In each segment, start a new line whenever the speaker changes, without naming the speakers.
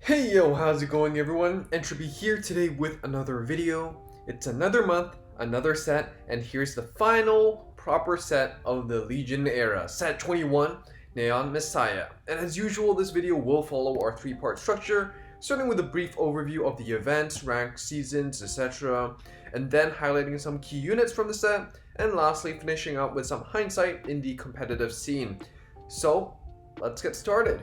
Hey yo, how's it going everyone? Entropy here today with another video. It's another month, another set, and here's the final proper set of the Legion era, set 21, Neon Messiah. And as usual, this video will follow our three-part structure, starting with a brief overview of the events, ranks, seasons, etc., and then highlighting some key units from the set, and lastly finishing up with some hindsight in the competitive scene. So, let's get started.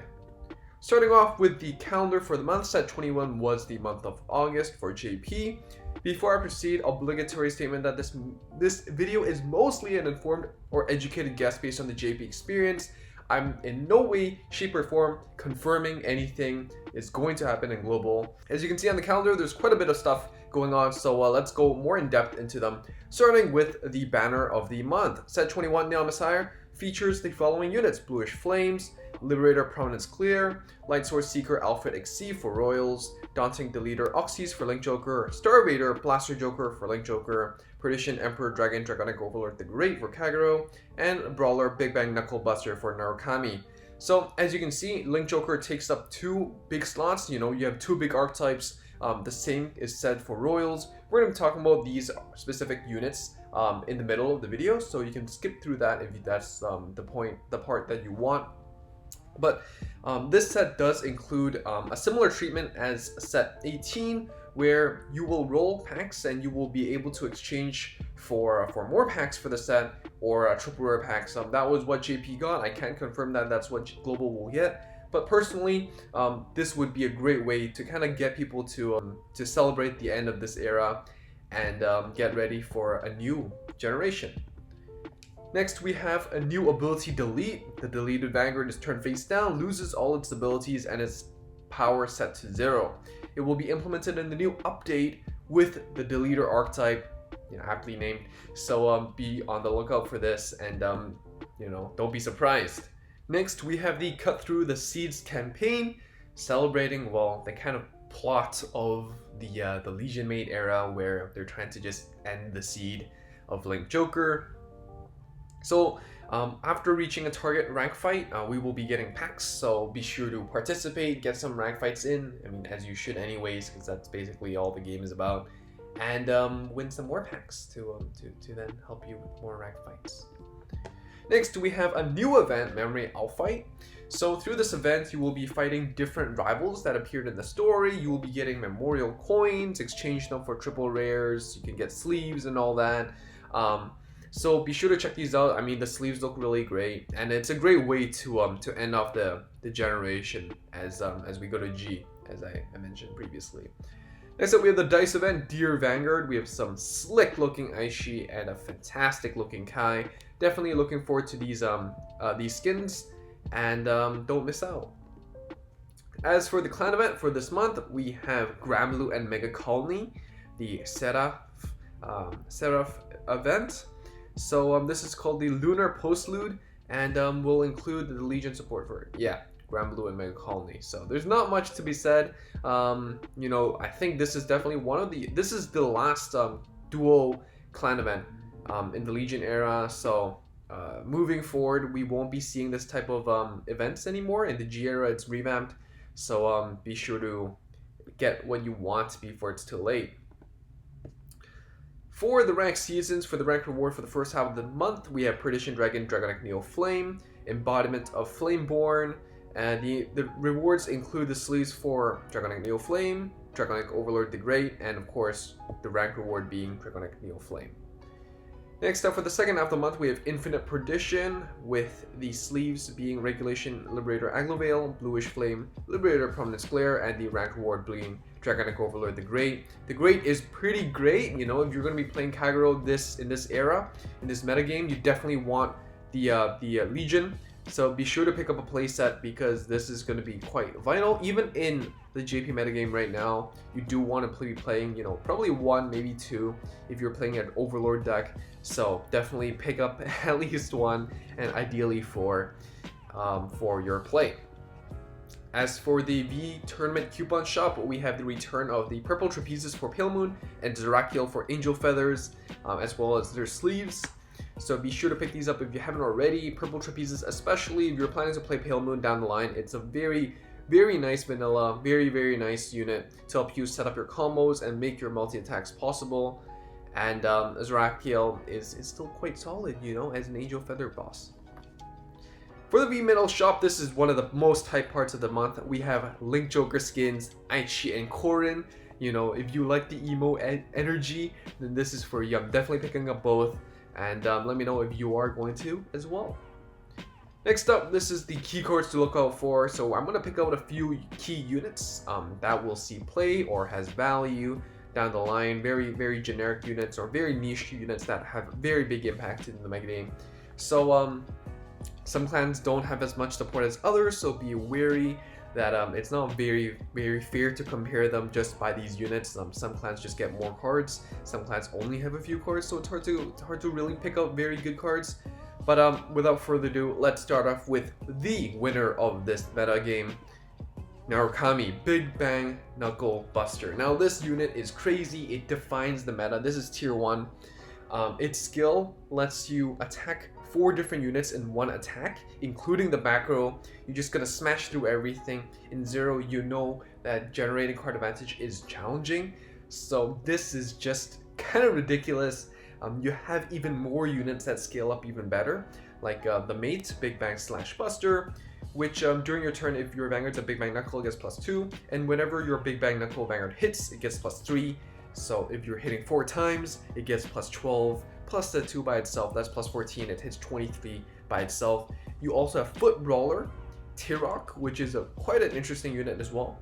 Starting off with the calendar for the month, set 21 was the month of August for JP. Before I proceed, obligatory statement that this video is mostly an informed or educated guess based on the JP experience. I'm in no way, shape, or form confirming anything is going to happen in Global. As you can see on the calendar, there's quite a bit of stuff going on, so let's go more in depth into them. Starting with the banner of the month. Set 21 Neon Messiah features the following units: Bluish Flames, Liberator Prominence Clear, Light Source Seeker Alfred XC for Royals, Daunting Deleter Oxys for Link Joker, Star Raider Blaster Joker for Link Joker, Perdition Emperor Dragon Dragonic Overlord the Great for Kagero, and Brawler Big Bang Knuckle Buster for Narukami. So as you can see, Link Joker takes up two big slots. You have two big archetypes. The same is said for Royals. We're going to be talking about these specific units in the middle of the video, so you can skip through that if that's the part that you want. But this set does include a similar treatment as set 18, where you will roll packs and you will be able to exchange for more packs for the set or triple rare packs. That was what JP got. I can't confirm that that's what Global will get, but personally, this would be a great way to kind of get people to celebrate the end of this era and get ready for a new generation. Next, we have a new ability, Delete. The deleted Vanguard is turned face down, loses all its abilities, and its power set to 0. It will be implemented in the new update with the Deleter archetype, aptly named. So be on the lookout for this, and don't be surprised. Next, we have the Cut Through the Seeds campaign, celebrating the kind of plot of the Legion Mate era, where they're trying to just end the seed of Link Joker. So after reaching a target rank fight, we will be getting packs, so be sure to participate, get some rank fights in, as you should anyways, because that's basically all the game is about, and win some more packs to then help you with more rank fights. Next, we have a new event, Memory Outfight. So through this event, you will be fighting different rivals that appeared in the story. You will be getting memorial coins, exchange them for triple rares, you can get sleeves and all that. So be sure to check these out. The sleeves look really great, and it's a great way to end off the generation as we go to G, as I mentioned previously. Next up, we have the dice event, Dear Vanguard. We have some slick looking Aishi and a fantastic looking Kai. Definitely looking forward to these skins, and don't miss out. As for the clan event for this month, we have Gramlu and Mega Colony, the Seraph event. So this is called the Lunar Postlude, and will include the Legion support for it. Granblue and Mega Colony. So there's not much to be said. I think this is definitely this is the last duo clan event in the Legion era. So moving forward, we won't be seeing this type of events anymore. In the G era, it's revamped. So be sure to get what you want before it's too late. For the rank seasons, for the rank reward for the first half of the month, we have Perdition Dragon, Dragonic Neo Flame, Embodiment of Flameborn, and the rewards include the sleeves for Dragonic Neo Flame, Dragonic Overlord the Great, and of course, the rank reward being Dragonic Neo Flame. Next up, for the second half of the month, we have Infinite Perdition, with the sleeves being Regulation Liberator Aglovale, Bluish Flame, Liberator Prominence Glare, and the rank reward being Dragonic Overlord the Great. The Great is pretty great. If you're going to be playing Kagero in this era, in this metagame, you definitely want the Legion. So be sure to pick up a playset, because this is going to be quite vital. Even in the JP metagame right now, you do want to be playing, probably one, maybe two, if you're playing an Overlord deck. So definitely pick up at least one, and ideally for your play. As for the V Tournament coupon shop, we have the return of the Purple Trapezes for Pale Moon and Zerakiel for Angel Feathers, as well as their sleeves. So be sure to pick these up if you haven't already. Purple Trapezes, especially if you're planning to play Pale Moon down the line, it's a very Very nice vanilla, very nice unit to help you set up your combos and make your multi-attacks possible. And Azrakiel is still quite solid, you know, as an Angel Feather boss. For the V-Metal shop, this is one of the most hype parts of the month. We have Link Joker skins, Aichi and Korin. You know, if you like the emo energy, then this is for you. I'm definitely picking up both, and let me know if you are going to as well. Next up, this is the key cards to look out for. So I'm going to pick out a few key units that will see play or has value down the line. Very generic units or very niche units that have very big impact in the mega game. So some clans don't have as much support as others, so be wary that it's not very fair to compare them just by these units. Some clans just get more cards, some clans only have a few cards, so it's hard to really pick out very good cards. But without further ado, let's start off with the winner of this meta game, Narukami, Big Bang Knuckle Buster. Now this unit is crazy, it defines the meta. This is tier 1. Its skill lets you attack 4 different units in one attack, including the back row. You're just gonna smash through everything. In Zero, you know that generating card advantage is challenging, so this is just kind of ridiculous. You have even more units that scale up even better, like the mate, Big Bang / Buster, which during your turn, if your Vanguard's a Big Bang Knuckle, it gets +2, and whenever your Big Bang Knuckle Vanguard hits, it gets +3. So if you're hitting 4 times, it gets +12, plus the 2 by itself, that's +14, it hits 23 by itself. You also have Foot Brawler, Tirok, which is quite an interesting unit as well.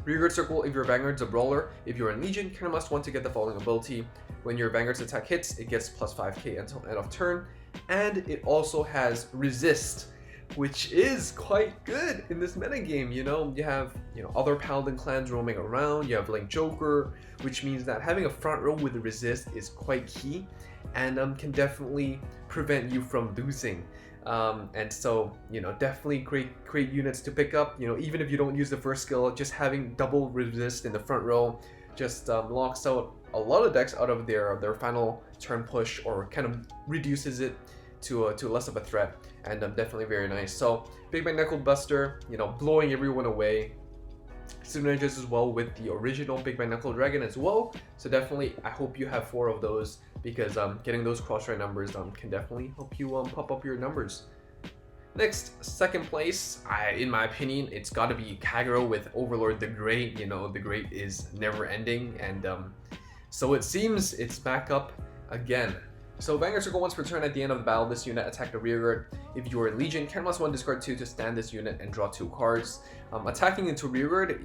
Rearguard Circle, if your Vanguard's a Brawler. If you're in Legion, you must want to get the following ability. When your Vanguard's attack hits, it gets +5k until end of turn. And it also has Resist, which is quite good in this metagame. You know, you have other Paladin clans roaming around, you have Link Joker, which means that having a front row with Resist is quite key, and can definitely prevent you from losing. And so, definitely great units to pick up. Even if you don't use the first skill, just having double Resist in the front row just locks out a lot of decks out of their final turn push, or kind of reduces it to less of a threat, and definitely very nice. So Big Bang Knuckle Buster, blowing everyone away. Synergizes as well with the original Big Bang Knuckle Dragon as well. So definitely, I hope you have 4 of those, because getting those cross-ride numbers can definitely help you pop up your numbers. Next, second place, in my opinion, it's got to be Kagero with Overlord the Great. The Great is never ending, and so it seems it's back up again. So Vanguard Circle once per turn at the end of the battle, this unit attack the rearguard. If you are in Legion, +1 discard 2 to stand this unit and draw 2 cards. Attacking into rearguard,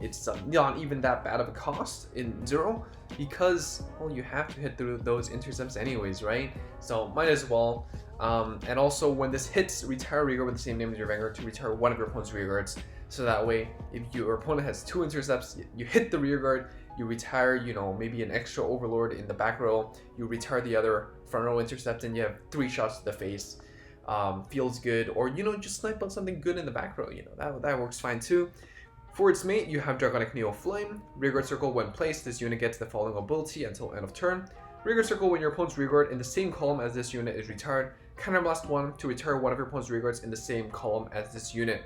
it's not even that bad of a cost in Zero, because, well, you have to hit through those intercepts anyways, right? So might as well. And also, when this hits, retire rearguard with the same name as your Vanguard to retire one of your opponent's rearguards. So that way, if your opponent has 2 intercepts, you hit the rearguard, you retire, maybe an extra Overlord in the back row, you retire the other front row intercept, and you have 3 shots to the face. Feels good. Or, just snipe on something good in the back row, that works fine too. For its mate, you have Dragonic Neo Flame. Rearguard Circle, when placed, this unit gets the following ability until end of turn. Rearguard Circle, when your opponent's rearguard in the same column as this unit is retired, counterblast 1 to retire one of your opponent's rearguards in the same column as this unit.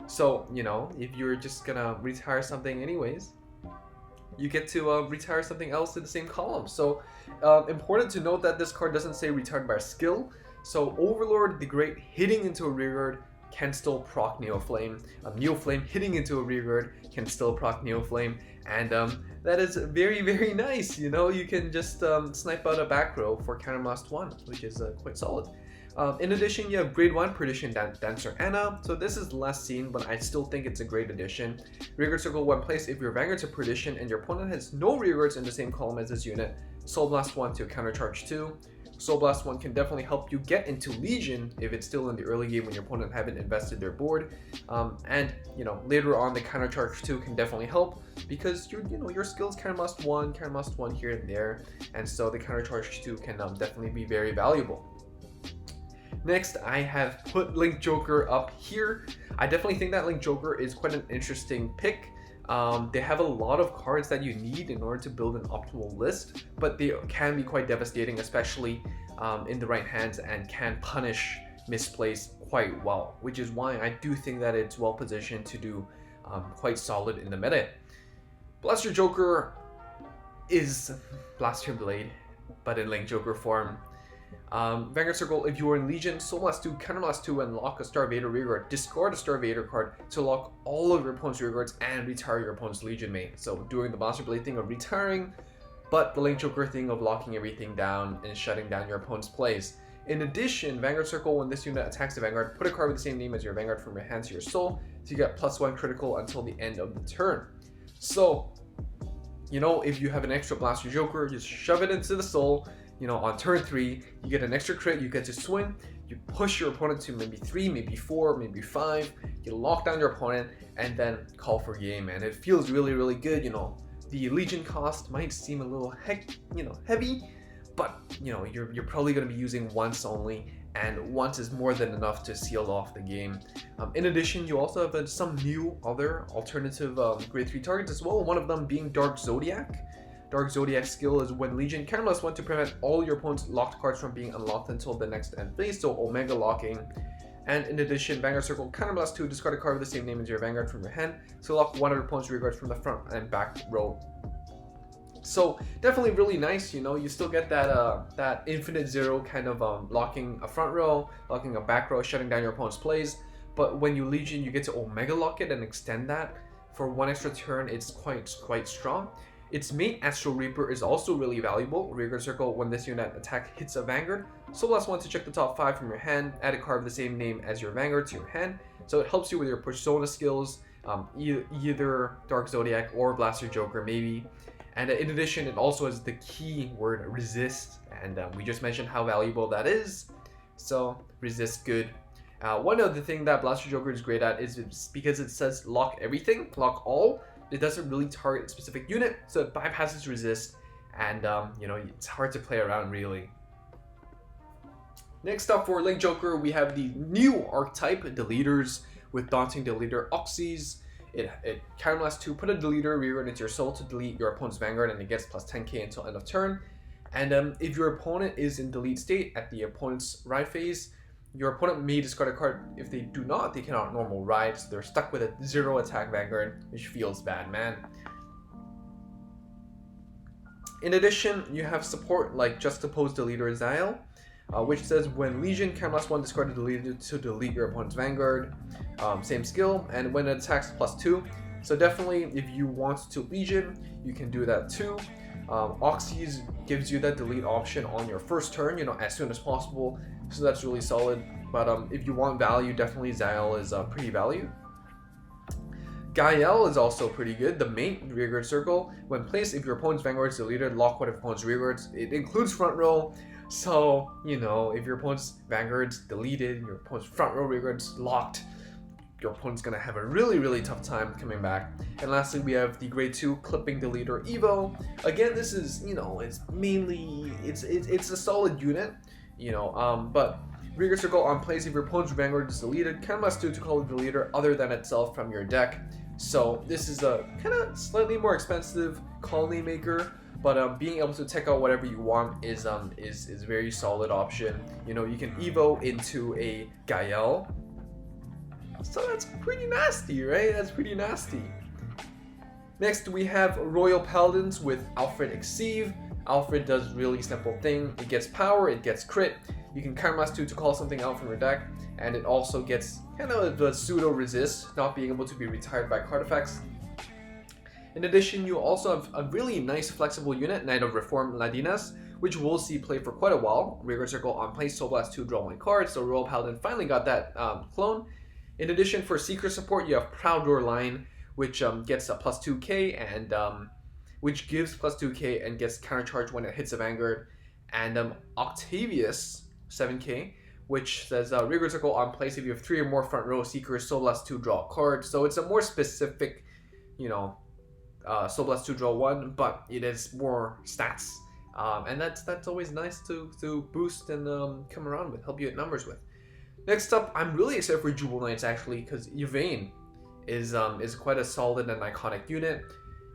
So, if you're just gonna retire something anyways, you get to retire something else in the same column. So important to note that this card doesn't say retired by a skill. So Overlord the Great hitting into a rearguard can still proc Neo Flame. Neo Flame hitting into a rearguard can still proc Neo Flame, and that is very nice. You can just snipe out a back row for counterblast 1, which is quite solid. In addition, you have Grade 1 Perdition Dancer Anna. So this is less seen, but I still think it's a great addition. Rearguard Circle, when placed, if your Vanguard's a Perdition and your opponent has no rearguards in the same column as this unit, Soul Blast 1 to countercharge 2. Soul Blast 1 can definitely help you get into Legion if it's still in the early game when your opponent haven't invested their board. And later on, the countercharge 2 can definitely help, because your skills counterblast 1 here and there, and so the countercharge 2 can definitely be very valuable. Next, I have put Link Joker up here. I definitely think that Link Joker is quite an interesting pick. They have a lot of cards that you need in order to build an optimal list, but they can be quite devastating, especially in the right hands, and can punish misplays quite well, which is why I do think that it's well positioned to do quite solid in the meta. Blaster Joker is Blaster Blade, but in Link Joker form. Vanguard Circle, if you are in Legion, Soul Blast 2, Counter Blast 2, and lock a Star Vader rearguard. Discard a Star Vader card to lock all of your opponent's rearguards and retire your opponent's Legion mate. So doing the Blaster Blade thing of retiring, but the Link Joker thing of locking everything down and shutting down your opponent's plays. In addition, Vanguard Circle, when this unit attacks the Vanguard, put a card with the same name as your Vanguard from your hand to your soul, so you get +1 critical until the end of the turn. So, you know, if you have an extra Blaster Joker, just shove it into the soul. You know, on turn 3, you get an extra crit, you get to swing, you push your opponent to maybe 3, maybe 4, maybe 5, you lock down your opponent, and then call for game, and it feels really, really good. You know, the Legion cost might seem a little heavy, but you know, you're probably going to be using once only, and once is more than enough to seal off the game. In addition, you also have some new other alternative grade 3 targets as well, one of them being Dark Zodiac. Dark Zodiac skill is when Legion counterblast 1 to prevent all your opponent's locked cards from being unlocked until the next end phase, so Omega locking. And in addition, Vanguard Circle counterblast 2, discard a card with the same name as your Vanguard from your hand, so lock one of your opponent's rear guards from the front and back row. So definitely really nice. You know, you still get that infinite zero kind of locking a front row, locking a back row, shutting down your opponent's plays. But when you Legion, you get to Omega lock it and extend that for 1 extra turn. It's quite strong. Its mate, Astral Reaper, is also really valuable. Rearguard Circle, when this unit attack hits a Vanguard, Soul Blast 1 to check the top 5 from your hand, add a card with the same name as your Vanguard to your hand. So it helps you with your Persona skills, either Dark Zodiac or Blaster Joker maybe. And in addition, it also has the key word resist, and we just mentioned how valuable that is. So resist good. One other thing that Blaster Joker is great at is because it says lock everything, lock all. It doesn't really target a specific unit, so it bypasses resist, and you know, it's hard to play around really. Next up for Link Joker, we have the new archetype, Deleters, with Daunting Deleter Oxys. It counterblast 2, put a Deleter rearguard into your soul to delete your opponent's Vanguard, and it gets plus 10k until end of turn. And if your opponent is in delete state at the opponent's ride phase, your opponent may discard a card. If they do not, they cannot normal ride, so they're stuck with a 0 attack Vanguard, which feels bad, man. In addition, you have support like Juxtaposed Deleter Xyle, which says when Legion counterblast 1, discard a Deleter to delete your opponent's Vanguard. Same skill, and when it attacks +2. So definitely, if you want to Legion, you can do that too. Oxys gives you that delete option on your first turn, you know, as soon as possible. So that's really solid. But if you want value, definitely Xyle is pretty value. Gael is also pretty good. The main rearguard circle, when placed, if your opponent's Vanguard is deleted, lock one of your opponent's rearguards. It includes front row. So, you know, if your opponent's Vanguard's deleted, your opponent's front row rearguard's locked, your opponent's gonna have a really tough time coming back. And lastly, we have the grade 2 Clipping Deleter Evo. Again, this is, you know, it's mainly it's a solid unit, you know, but rearguard circle on place, if your opponent's Vanguard is deleted, counterblast 2 to call a deleter other than itself from your deck. So this is a kind of slightly more expensive colony maker, but being able to take out whatever you want is very solid option. You know, you can Evo into a Gael. So that's pretty nasty, right? That's pretty nasty. Next, we have Royal Paladins with Alfred Exceed. Alfred does really simple thing. It gets power, it gets crit. You can counterblast 2 to call something out from your deck, and it also gets kind of the pseudo resist, not being able to be retired by card effects. In addition, you also have a really nice flexible unit, Knight of Reform Ladinas, which we'll see play for quite a while. Rearguard circle on play, Soul Blast 2, draw 1 card. So Royal Paladin finally got that clone. In addition, for Seeker support, you have Proud Roar Line, which gets a plus 2k and which gives plus 2k and gets countercharge when it hits a Vanguard. And Octavius, 7k, which says rearguard circle on place. If you have 3 or more front row Seekers, Soul Blast 2, draw a card. So it's a more specific, you know, Soul Blast 2, draw 1, but it is more stats. And that's always nice to boost and come around with, help you hit numbers with. Next up, I'm really excited for Jewel Knights actually, because Yvain is quite a solid and iconic unit.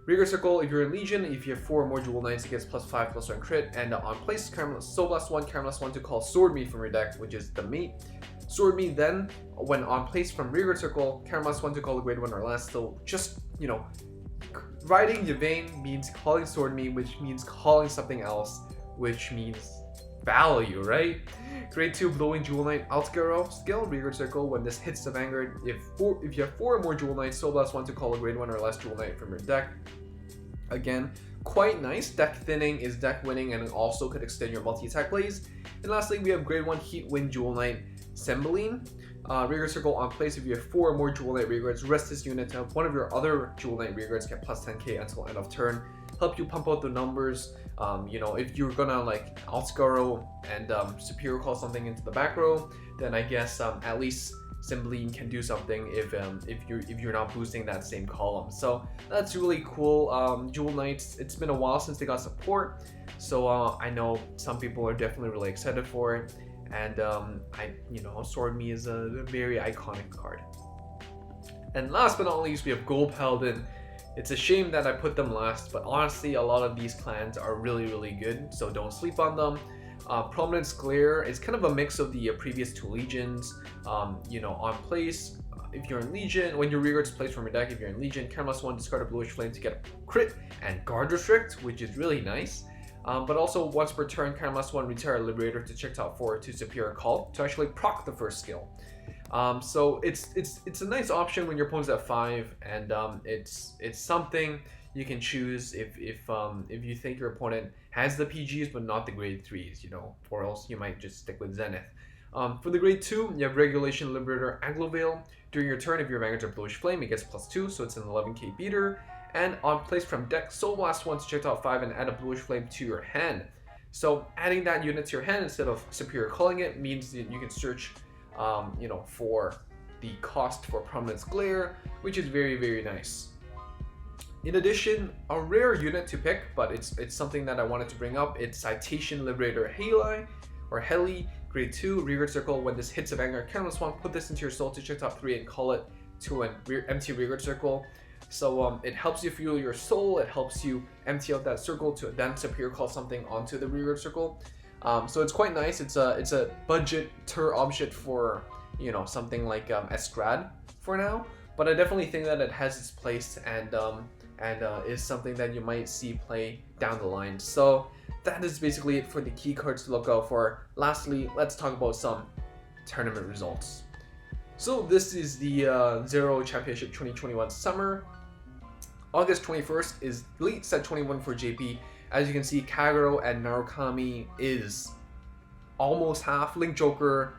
Rigor Circle, if you're in Legion, if you have 4 or more Jewel Knights, it gets +5/+1 crit, and on place, Soul Blast 1, Camera Blast 1 to call Sword Meat from your deck, which is the mate. Sword Meat then, when on place from Rigor Circle, Camera Blast 1 to call the grade 1 or less, so just, you know, riding Yvain means calling Sword Meat, which means calling something else, which means value, right? Grade 2 Blowing Jewel Knight Kagero skill, Rigor Circle, when this hits the Vanguard, if you have 4 or more Jewel Knights, Soul Blast 1 to call a grade 1 or less Jewel Knight from your deck. Again, quite nice. Deck thinning is deck winning, and it also could extend your multi-attack plays. And lastly, we have grade 1 Heat Wind Jewel Knight Cymbeline. Rigor Circle on place, if you have 4 or more Jewel Knight Rearguards, rest this unit to have one of your other Jewel Knight Rearguards get +10k until end of turn. Help you pump out the numbers. You know, if you're gonna like Kagero and Superior Call something into the back row, then I guess at least Cymbeline can do something if you're not boosting that same column. So that's really cool. Jewel Knights, it's been a while since they got support, so I know some people are definitely really excited for it. And you know, Sword Me is a very iconic card. And last but not least, we have Gold Paladin. It's a shame that I put them last, but honestly, a lot of these clans are really good, so don't sleep on them. Prominence Glare is kind of a mix of the previous 2 legions. You know, on place, if you're in Legion, when your rearguard's placed from your deck, if you're in Legion, Camera +1, discard a Bluish Flame to get a crit and guard restrict, which is really nice. But also once per turn, Camera +1, retire a Liberator to check top 4 to Superior Call to actually proc the first skill. So it's a nice option when your opponent's at 5, and it's something you can choose if you think your opponent has the PGs but not the grade 3s, you know, or else you might just stick with Zenith. For the grade 2, you have Regulation Liberator Aglovale. During your turn, if your Vanguard's a Bluish Flame, it gets +2, so it's an 11k beater. And on place from deck, Soul Blast 1 to check top 5 and add a Bluish Flame to your hand. So adding that unit to your hand instead of Superior Calling it means that you can search you know, for the cost for Prominence Glare, which is very nice. In addition, a rare unit to pick, but it's something that I wanted to bring up. It's Citation Liberator Heli, grade 2, Rigor Circle. When this hits a Vanguard, Camera +1, put this into your soul to check top 3 and call it to an empty Rigor Circle. So it helps you fuel your soul, it helps you empty out that circle to then Superior Call something onto the Rigor Circle. So it's quite nice. It's a budget object for, you know, something like Estrad for now, but I definitely think that it has its place and is something that you might see play down the line. So that is basically it for the key cards to look out for. Lastly, let's talk about some tournament results. So this is the Zero Championship 2021 Summer. August 21st is Elite Set 21 for JP. As you can see, Kagero and Narukami is almost half. Link Joker,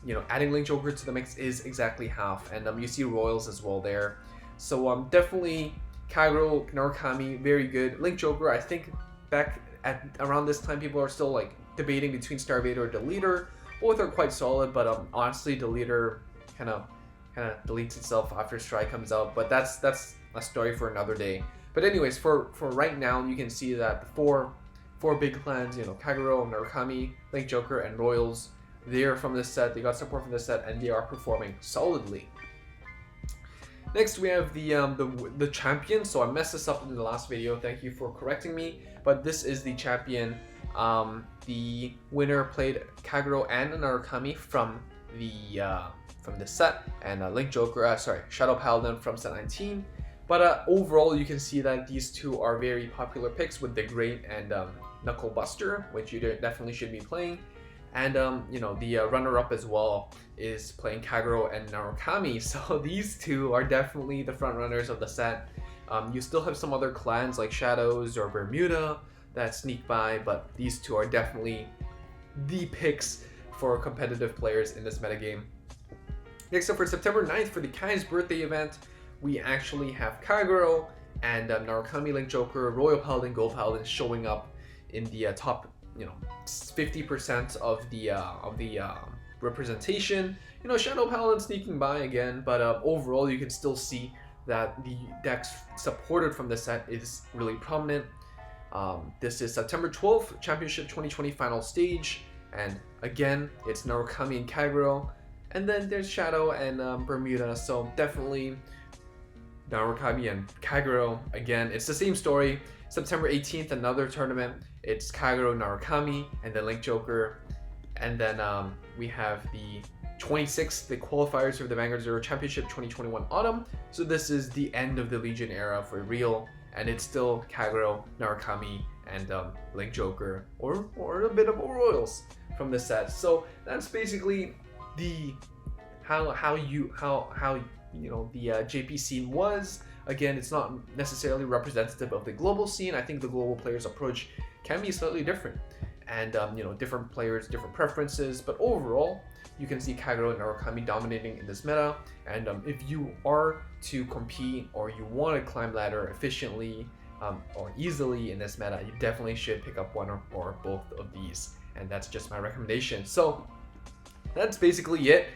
you know, adding Link Joker to the mix is exactly half. And you see Royals as well there. So definitely Kagero, Narukami, very good. Link Joker, I think back at around this time, people are still like debating between Starvader or Deleter. Both are quite solid, but honestly, Deleter kind of deletes itself after Strike comes out. But that's a story for another day. But anyways, for right now, you can see that the four big clans, you know, Kagero, Narukami, Link Joker, and Royals, they're from this set. They got support from this set, and they are performing solidly. Next, we have the champion. So I messed this up in the last video. Thank you for correcting me. But this is the champion. The winner played Kagero and Narukami from the set, and Link Joker, Shadow Paladin from set 19. But overall, you can see that these two are very popular picks with the Great and Knuckle Buster, which you definitely should be playing. And you know, the runner-up as well is playing Kagero and Narukami. So these two are definitely the front runners of the set. You still have some other clans like Shadows or Bermuda that sneak by, but these two are definitely the picks for competitive players in this metagame. Next up, for September 9th, for the Kai's birthday event, we actually have Kagero and Narukami, Link Joker, Royal Paladin, Gold Paladin showing up in the top, you know, 50% of the representation. You know, Shadow Paladin sneaking by again, but overall you can still see that the decks supported from the set is really prominent. This is September 12th, Championship 2020 final stage, and again, it's Narukami and Kagero, and then there's Shadow and Bermuda, so definitely Narukami and Kagero. Again, it's the same story. September 18th, another tournament. It's Kagero, Narukami, and then Link Joker. And then we have the 26th, the qualifiers for the Vanguard Zero Championship 2021 Autumn. So this is the end of the Legion era for real. And it's still Kagero, Narukami, and Link Joker, or a bit of Royals from the set. So that's basically the how you know the JP scene was. Again, it's not necessarily representative of the global scene. I think the global players' approach can be slightly different, and you know, different players, different preferences. But overall, you can see Kagero and Narukami dominating in this meta. And if you are to compete or you want to climb ladder efficiently or easily in this meta, you definitely should pick up one or both of these. And that's just my recommendation. So that's basically it.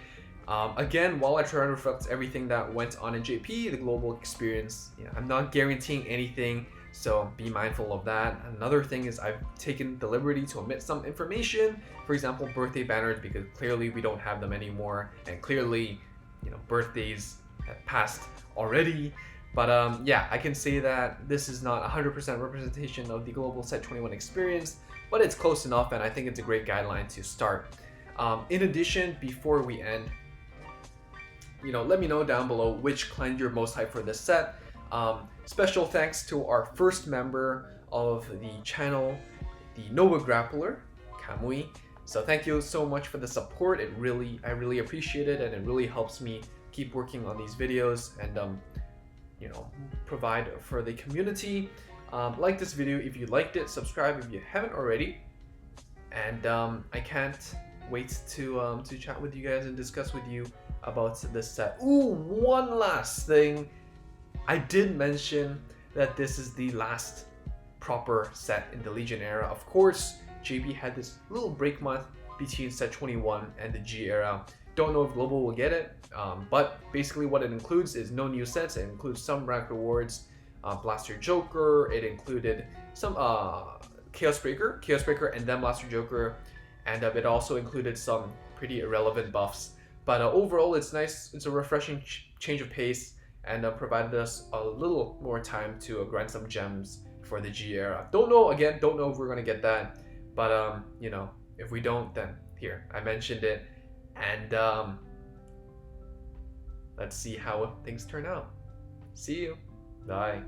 Again, while I try to reflect everything that went on in JP, the global experience, you know, I'm not guaranteeing anything, so be mindful of that. Another thing is I've taken the liberty to omit some information, for example, birthday banners, because clearly we don't have them anymore, and clearly, you know, birthdays have passed already. But yeah, I can say that this is not 100% representation of the global Set 21 experience, but it's close enough, and I think it's a great guideline to start. In addition, before we end, you know, let me know down below which clan you're most hyped for this set. Special thanks to our first member of the channel, the Nova Grappler, Kamui. So thank you so much for the support. I really appreciate it, and it really helps me keep working on these videos and you know, provide for the community. Like this video if you liked it, subscribe if you haven't already, and I can't wait to chat with you guys and discuss with you about this set. Ooh, one last thing. I did mention that this is the last proper set in the Legion era. Of course, JP had this little break month between set 21 and the G era. Don't know if Global will get it, but basically what it includes is no new sets. It includes some rank rewards, Blaster Joker. It included some Chaos Breaker, and then Blaster Joker, and it also included some pretty irrelevant buffs. But overall, it's nice. It's a refreshing change of pace, and provided us a little more time to grind some gems for the G era. Don't know if we're gonna get that, but you know, if we don't, then here, I mentioned it, and let's see how things turn out. See you. Bye.